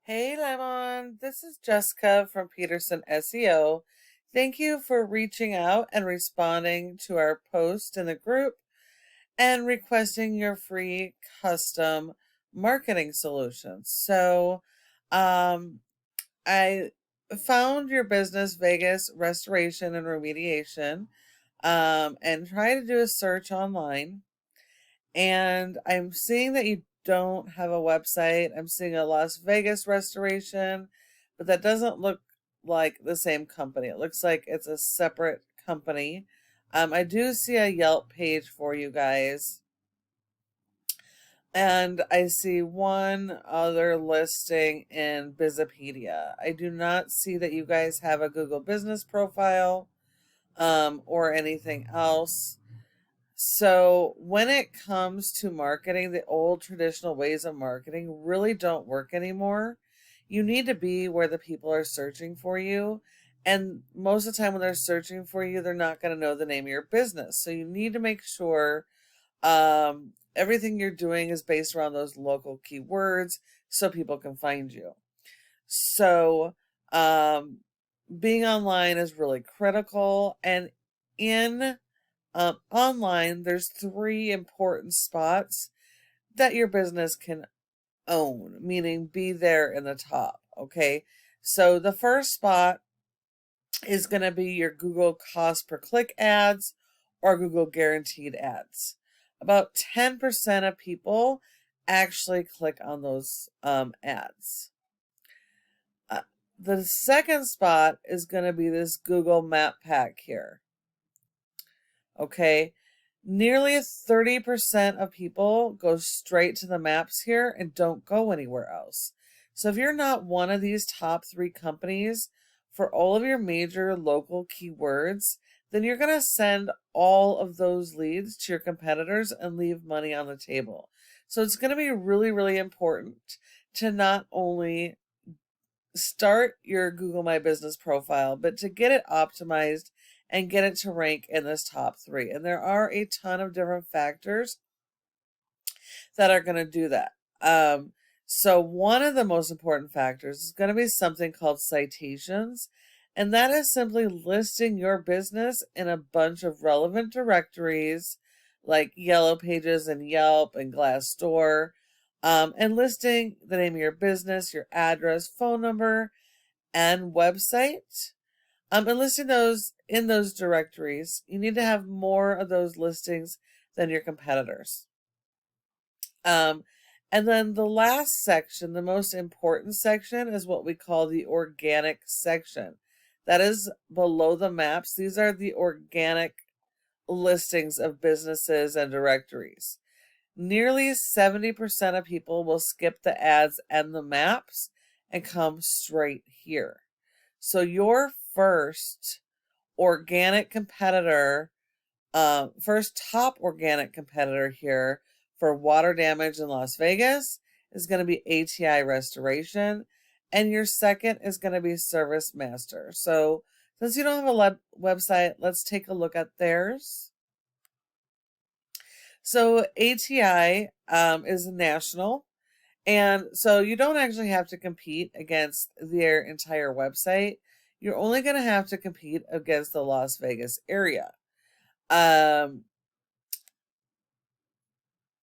Hey Lemon, this is Jessica from Peterson SEO. Thank you for reaching out and responding to our post in the group and requesting your free custom marketing solutions. Um, I found your business, Vegas Restoration and Remediation, and tried to do a search online. And I'm seeing that you don't have a website. I'm seeing a Las Vegas restoration, but that doesn't look like the same company. It looks like it's a separate company. I do see a Yelp page for you guys, and I see one other listing in Bizopedia. I do not see that you guys have a Google business profile or anything else. So when it comes to marketing, the old traditional ways of marketing really don't work anymore. You need to be where the people are searching for you. And most of the time when they're searching for you, they're not going to know the name of your business. So you need to make sure everything you're doing is based around those local keywords so people can find you. So um, being online is really critical. And in online, there's three important spots that your business can own, meaning be there in the top. Okay. So the first spot is going to be your Google cost per click ads or Google guaranteed ads. About 10% of people actually click on those ads. The second spot is going to be this Google Map Pack here. Okay. Nearly 30% of people go straight to the maps here and don't go anywhere else. So if you're not one of these top three companies for all of your major local keywords, then you're going to send all of those leads to your competitors and leave money on the table. So it's going to be really, really important to not only start your Google My Business profile, but to get it optimized and get it to rank in this top three. And there are a ton of different factors that are going to do that. So one of the most important factors is going to be something called citations. And that is simply listing your business in a bunch of relevant directories like Yellow Pages and Yelp and Glassdoor, and listing the name of your business, your address, phone number, and website. And listing those in those directories. You need to have more of those listings than your competitors. And then the last section, the most important section, is what we call the organic section. That is below the maps. These are the organic listings of businesses and directories. Nearly 70% of people will skip the ads and the maps and come straight here. So your first organic competitor, first top organic competitor here for water damage in Las Vegas is going to be ATI Restoration. And your second is going to be Service Master. So since you don't have a website, let's take a look at theirs. So ATI is national. And so you don't actually have to compete against their entire website. You're only going to have to compete against the Las Vegas area.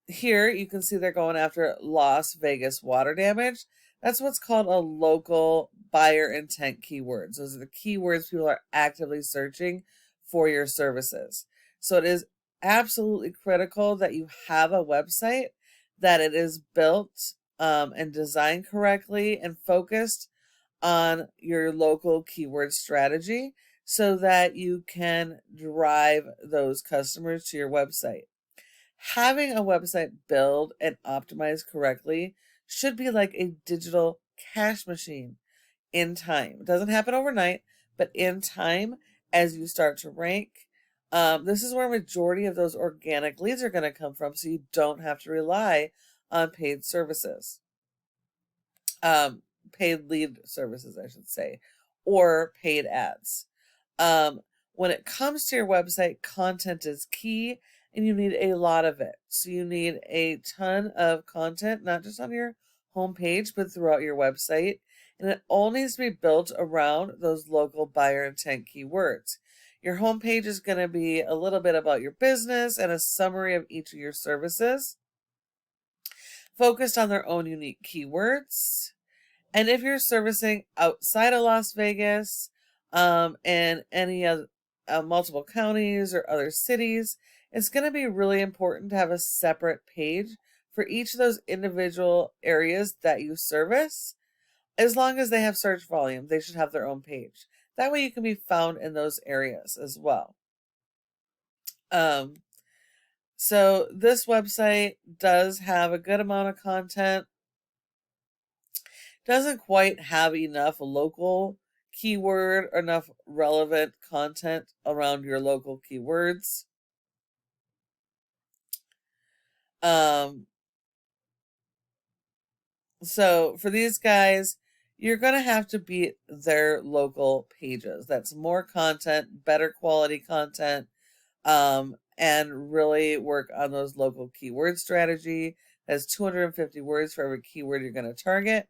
Here you can see they're going after Las Vegas water damage. That's what's called a local buyer intent keywords. Those are the keywords people are actively searching for your services. So it is absolutely critical that you have a website, that it is built and designed correctly and focused on your local keyword strategy so that you can drive those customers to your website. Having a website built and optimized correctly should be like a digital cash machine in time. It doesn't happen overnight, but in time, as you start to rank, this is where a majority of those organic leads are going to come from, so you don't have to rely on paid services. Paid lead services, I should say, or paid ads. When it comes to your website, content is key, and you need a lot of it. So you need a ton of content, not just on your homepage, but throughout your website. And it all needs to be built around those local buyer intent keywords. Your homepage is going to be a little bit about your business and a summary of each of your services, focused on their own unique keywords. And if you're servicing outside of Las Vegas, and any of multiple counties or other cities, it's going to be really important to have a separate page for each of those individual areas that you service. As long as they have search volume, they should have their own page. That way you can be found in those areas as well. So this website does have a good amount of content. Doesn't quite have enough local keyword or enough relevant content around your local keywords. So for these guys, you're going to have to beat their local pages. That's more content, better quality content, and really work on those local keyword strategy. That's 250 words for every keyword you're going to target.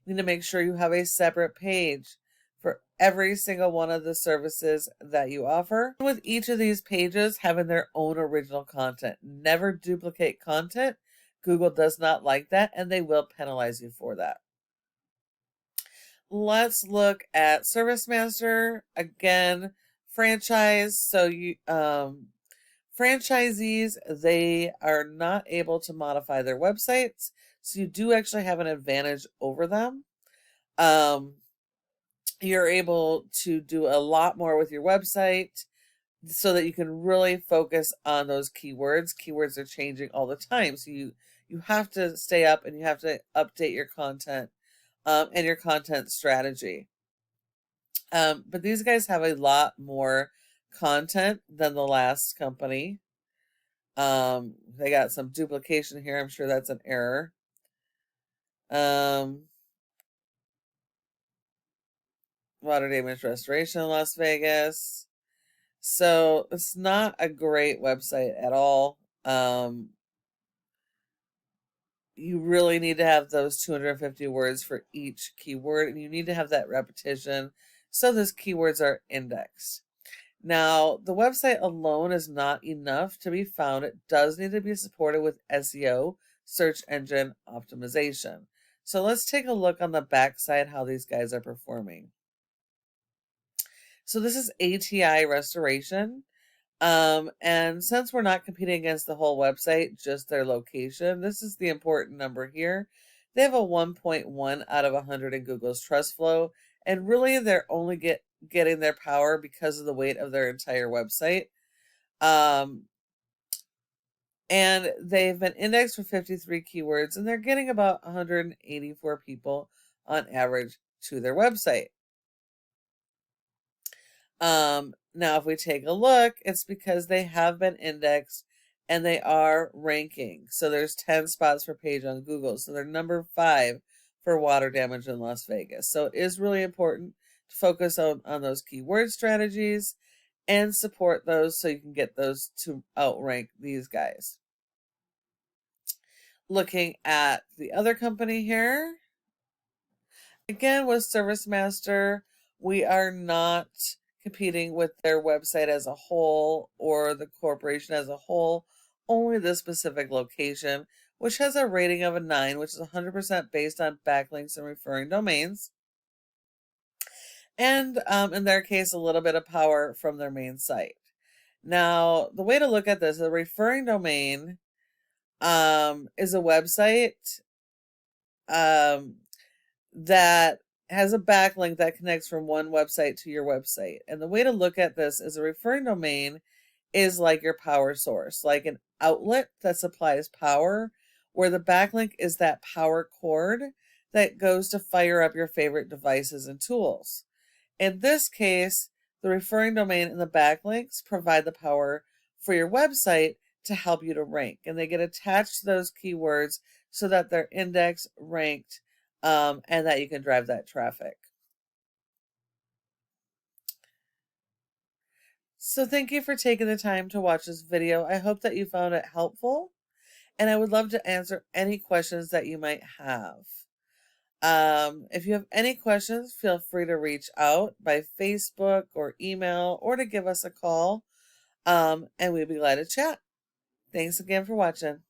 You need to make sure you have a separate page for every single one of the services that you offer, with each of these pages having their own original content. Never duplicate content. Google does not like that, and they will penalize you for that. Let's look at Service Master. Again, franchise. So you franchisees, they are not able to modify their websites, so you do actually have an advantage over them. You're able to do a lot more with your website so that you can really focus on those keywords. Keywords are changing all the time, so you have to stay up and you have to update your content and your content strategy. But these guys have a lot more content than the last company. They got some duplication here. I'm sure that's an error. Water damage restoration in Las Vegas. So it's not a great website at all. You really need to have those 250 words for each keyword, and you need to have that repetition so those keywords are indexed. Now, the website alone is not enough to be found. It does need to be supported with SEO, search engine optimization. So let's take a look on the backside how these guys are performing. So this is ATI restoration. And since we're not competing against the whole website, just their location, this is the important number here. They have a 1.1 out of 100 in Google's trust flow, and really they're only getting their power because of the weight of their entire website. And they've been indexed for 53 keywords, and they're getting about 184 people on average to their website. Now, if we take a look, it's because they have been indexed and they are ranking. So there's 10 spots per page on Google. So they're number 5 for water damage in Las Vegas. So it is really important to focus on those keyword strategies and support those so you can get those to outrank these guys. Looking at the other company here, again with Service Master, we are not competing with their website as a whole or the corporation as a whole, only the specific location, which has a rating of a 9, which is 100% based on backlinks and referring domains. And in their case, a little bit of power from their main site. Now, the way to look at this, a referring domain is a website that has a backlink that connects from one website to your website. And the way to look at this is a referring domain is like your power source, like an outlet that supplies power, where the backlink is that power cord that goes to fire up your favorite devices and tools. In this case, the referring domain and the backlinks provide the power for your website to help you to rank. And they get attached to those keywords so that they're indexed, ranked, and that you can drive that traffic. So thank you for taking the time to watch this video. I hope that you found it helpful, and I would love to answer any questions that you might have. If you have any questions, feel free to reach out by Facebook or email or to give us a call. And we'd be glad to chat. Thanks again for watching.